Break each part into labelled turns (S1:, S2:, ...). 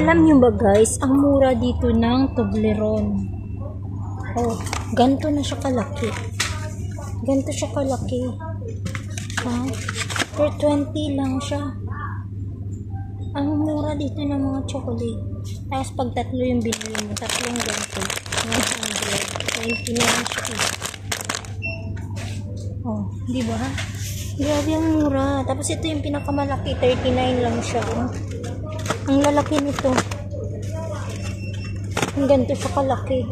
S1: Alam nyo ba guys, ang mura dito ng Toblerone. Oh, ganito na siya kalaki. Ganito siya kalaki. Ha? For 20 lang siya. Ang mura dito ng mga chocolate. Tapos pag tatlo yung binili mo, tatlong ganito. 120 na lang siya. Oh, di ba? Grabe ang mura. Tapos ito yung pinakamalaki, 39 lang siya. Oh. Ang lalaki nito. Ang ganito siya kalaki.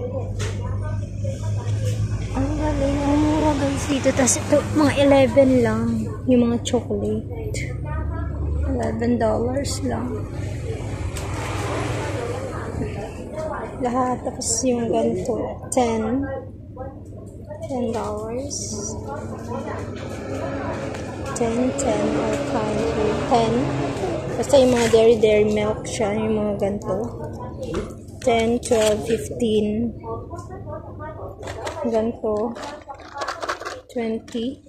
S1: Ang galing. Ang mura guys dito. Tapos ito, mga 11 lang. Yung mga chocolate. $11 lang. Lahat. Tapos yung ganito. $10. $10. 10 or country. 10. Basta yung mga dairy milk siya. Yung mga ganito. 10, 12, 15. Ganito. 20.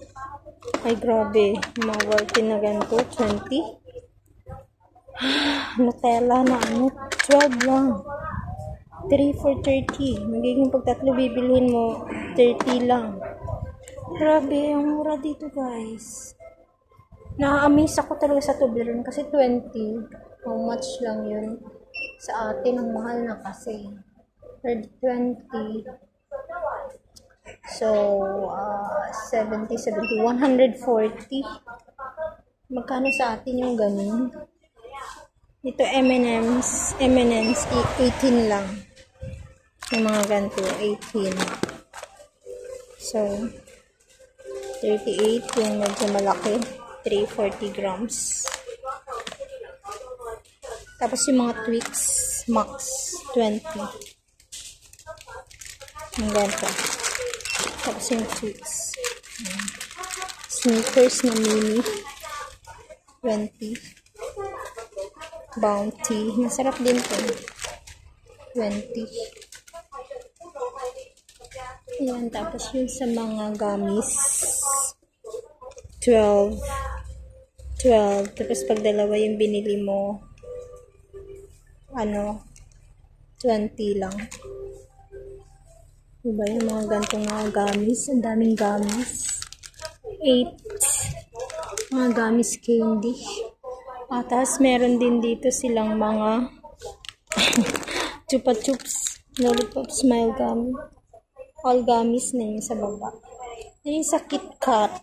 S1: Ay, grabe. Mga worthy na ganito. 20. Nutella na ano. 12 lang. 3 for 30. Magiging pag tatlo bibilhin mo, 30 lang. Grabe, ang mura dito guys. Na-amaze ako talaga sa Toblerone kasi 20. How much lang yun? Sa atin, ang mahal na kasi. 20. So, 70, 70, 140. Magkano sa atin yung ganun? Ito M&M's 18 lang. Yung mga ganito, 18. So, 38 yung medyo malaki. 340 grams. Tapos yung mga Twix Max 20. Yung ganito. Tapos yung Twix. Snickers na mini 20. Bounty. Masarap din to. 20. Ayan. Tapos yun sa mga gummies. 12. Tapos pag dalawa yung binili mo, 20 lang. Diba yung mga gantong mga gummies? Ang daming gummies. 8. Mga gummies candy. Tapos meron din dito silang mga chupa chups, lollipop, smile gum. All gummies na yun sa baba. Yung sa KitKat.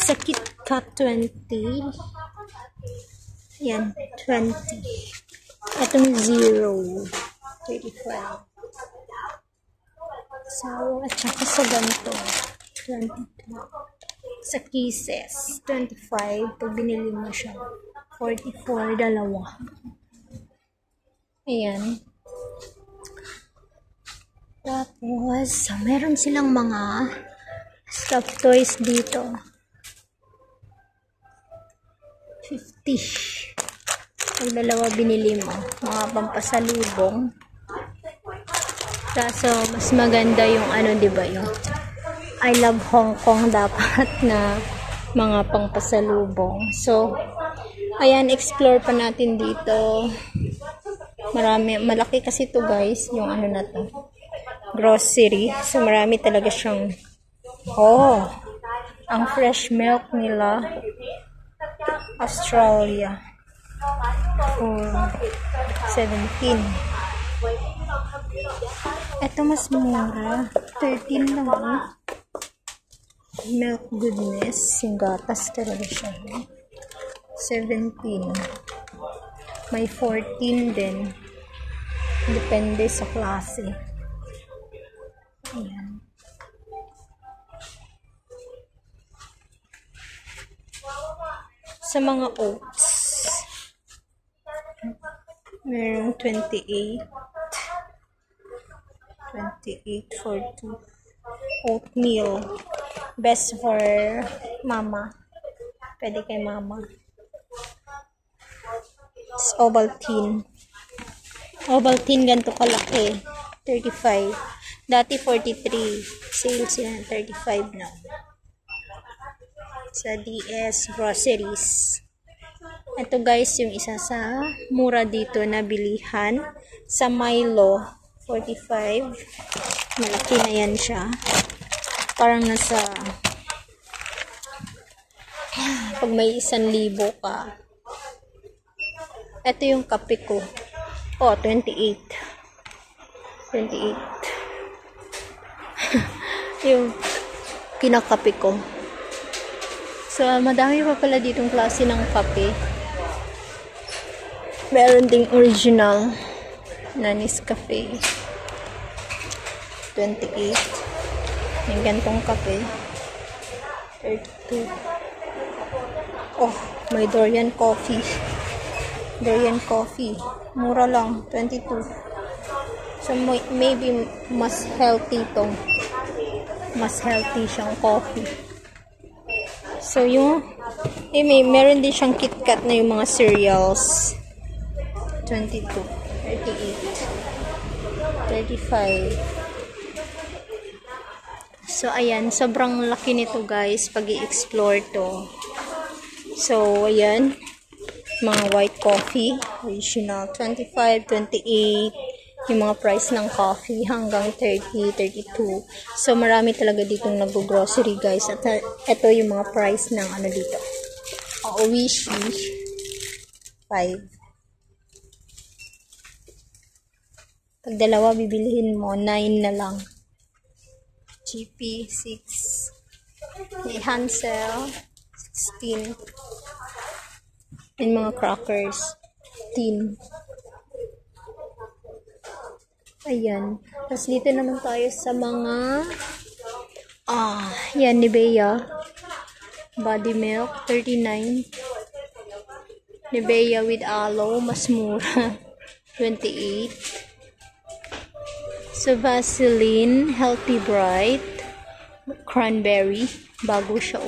S1: Sa KitKat 20. Yan, 20. Itong 0. 35. So, at saka sa ganito. 22. Sa Kisses, 25. Pag binili mo siya, 44, dalawa. Ayan. Tapos, meron silang mga stuffed toys dito. 50. Pag dalawa binili mo, mga pampasalubong. Kaso, mas maganda yung diba, yung I love Hong Kong dapat na mga pangpasalubong. So, ayan, explore pa natin dito. Marami, malaki kasi to guys, yung na to. Grocery. So, marami talaga siyang, ang fresh milk nila. Australia. For 17. Ito mas mura. 13 lang. Milk goodness. Yung gatas talaga siya. 17. May 14 din. Depende sa klase. Ayan. Sa mga oats. Merong 28. 28 for 2. Oatmeal. Best for mama. Pwede kay mama. It's Ovaltine. Ovaltine ganito kalaki. 35. Dati 43. Sales yan. 35 na. Sa DS Groceries. Ito guys, yung isa sa mura dito na bilihan. Sa Milo, 45. Malaki na yan siya. Parang nasa, pag may 1,000 ka. Ito yung kape ko. Oh, 28. 28. Yung kinakape ko. So, madami pa pala ditong klase ng kape. Meron ding original na Nescafe. 28. Yung gantong kape. 32. Oh, may Dorian coffee. Dorian coffee. Mura lang. 22. So, maybe mas healthy tong. Mas healthy siyang coffee. So, yung meron din siyang KitKat na yung mga cereals. 22, 38, 35. So, ayan. Sobrang laki nito, guys, pag i-explore to. So, ayan. Mga white coffee. Original. 25, 28. Yung mga price ng coffee hanggang 30, 32. So, marami talaga ditong nag-grocery, guys. At ito yung mga price ng ano dito. Wish. 5. Pag dalawa, bibilihin mo, 9 na lang. GP, 6. May Hansel, 16. And mga crackers, 10. Ayan. Tapos dito naman tayo sa mga, yan, Nivea. Body Milk, 39. Nivea with aloe, mas mura. 28. So, Vaseline, Healthy Bright, Cranberry, bago siya,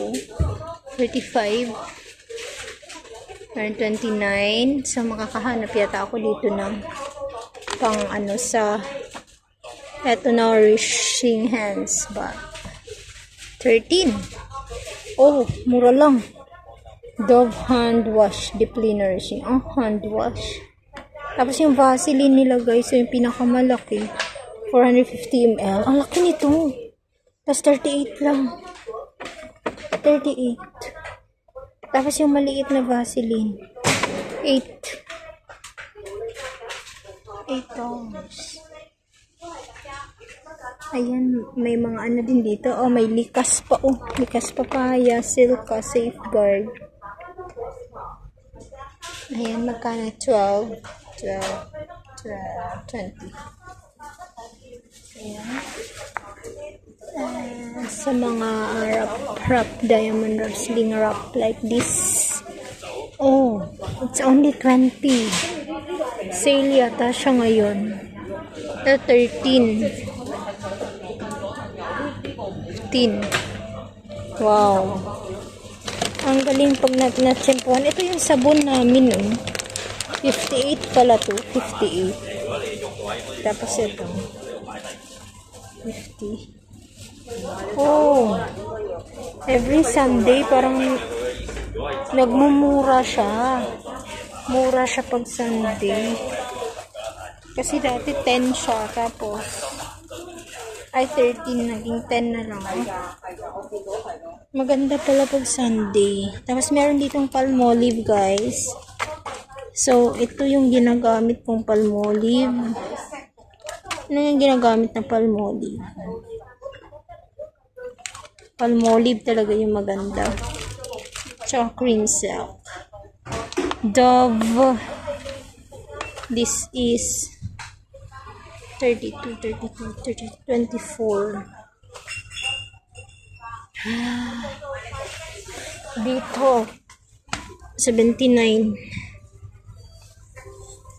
S1: 35. 29. So, makakahanap yata ako dito ng pang ano sa eto, Nourishing Hands ba? 13. Oh, mura lang. Dove Hand Wash, Deeply Nourishing. Hand wash. Tapos yung Vaseline nila, guys, so yung pinakamalaki. 450 ml. Ang laki nito. Tapos 38 lang. 38. Tapos yung maliit na Vaseline. 8. $8. Ayan, may mga ano din dito. Oh, may likas pa. Oh, likas papaya, Silka, Safeguard. Ayan, magkano? 12, 20. Ayan. Sa mga wrap, diamond wrap, sling wrap like this. Oh, it's only 20. Sale yata siya ngayon. 13. 15. Wow. Ang galing pag na-tsempuan. Ito yung sabon namin, 58 pala to. 58. Tapos ito. 50. Oh. Every Sunday, parang nagmumura siya. Mura siya pag Sunday. Kasi dati 10 siya. Tapos, ay 13. Naging 10 na lang. Maganda pala pag Sunday. Tapos, meron ditong Palmolive, guys. So, ito yung ginagamit kong Palmolive. Ano yung ginagamit na Palmolive? Palmolive talaga yung maganda. Tsaka cream silk. Dove. This is 32, 24. Dito 79.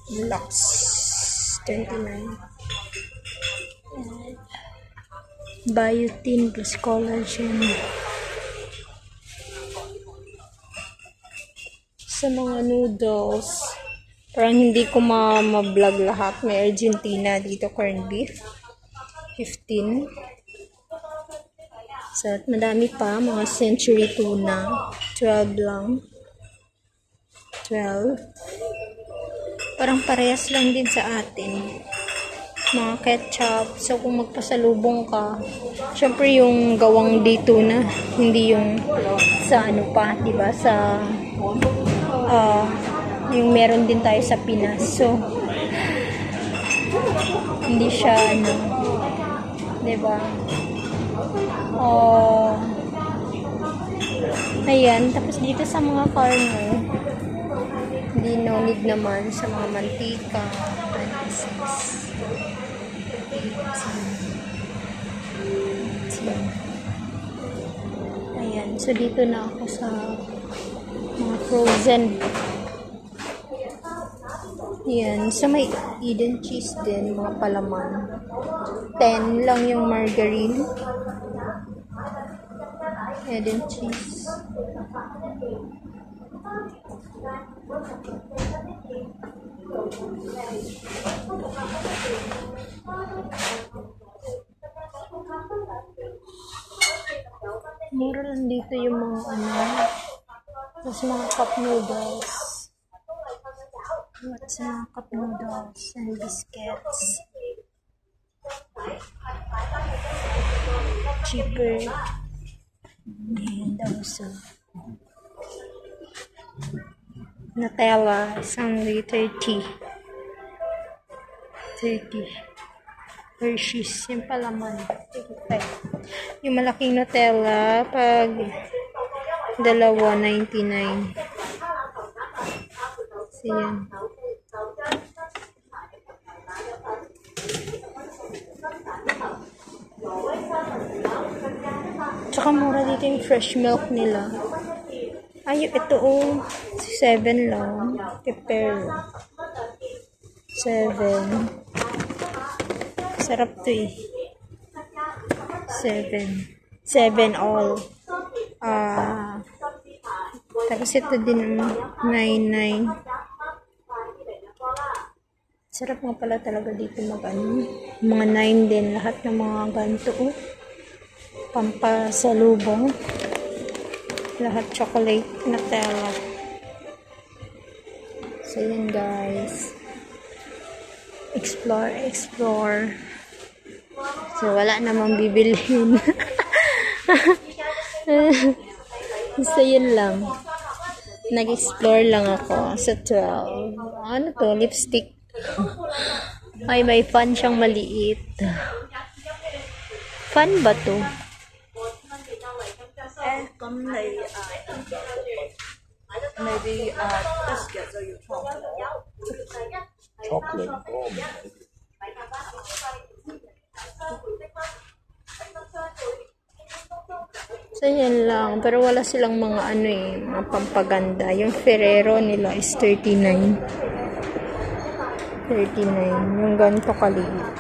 S1: Lux 29. Biotin plus collagen. Sa mga noodles, parang hindi ko ma-vlog lahat. May Argentina dito, corned beef 15. So, madami pa, mga Century tuna 12 lang. 12. Parang parehas lang din sa atin. Mga ketchup. So, kung magpasalubong ka, syempre yung gawang dito na, hindi yung sa ano pa, diba? Sa, yung meron din tayo sa Pinas. So, hindi siya, ano, diba? Ayan. Tapos dito sa mga corner, hindi no need naman sa mga mantika. 26. Ayan. So, dito na ako sa mga frozen. Ayan. So, may Eden cheese din, mga palaman. 10 lang yung margarine. Eden cheese. Mura lang dito yung mga ano. Tapos mga cup noodles. What's mga cup noodles and biscuits. Cheaper. And also Nutella, isang liter tea. 30. Hershey's, yung palaman. Yung malaking Nutella, pag dalawa, 99. So, yan. Tsaka mura dito yung fresh milk nila. Ay, ito 7 lang. Pepper. 7. Sarap to eh. 7 all. Tapos ito din 99. Sarap nga pala talaga dito mag-ano. Mga 9 din. Lahat ng mga ganito. Pampasalubong. Lahat chocolate, Nutella. So yun guys. Explore. So, wala namang bibilhin. So, yun lang. Nag-explore lang ako sa 12. Ano to? Lipstick. Ay, may fan siyang maliit. Fan ba to?
S2: Maybe biscuits or your chocolate. Chocolate. Oh,
S1: So, yan lang. Pero wala silang mga ano mga pampaganda. Yung Ferrero nila is 39. 39. Yung ganito kaliit.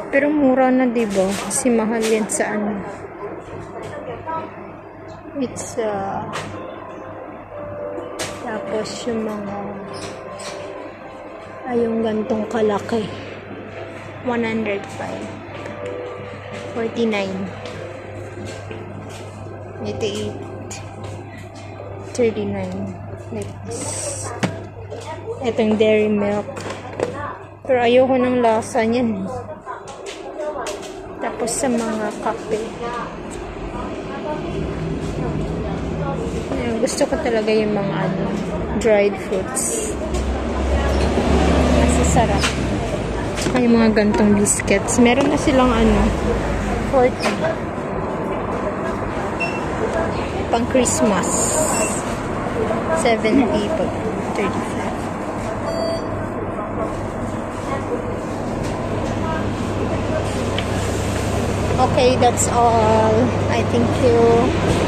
S1: Pero mura na, diba? Kasi mahal yan sa ano. It's, tapos yung mga, yung gantong kalaki. 105. 49. 88. 39. Like this. Itong dairy milk. Pero ayoko ng lasa niyan. Tapos sa mga kape. Gusto ko talaga yung mga dried fruits. Masasarap. Saka yung mga gantong biscuits. Meron na silang 40. Pang Christmas. 70 pag 35. Okay, that's all. I thank you.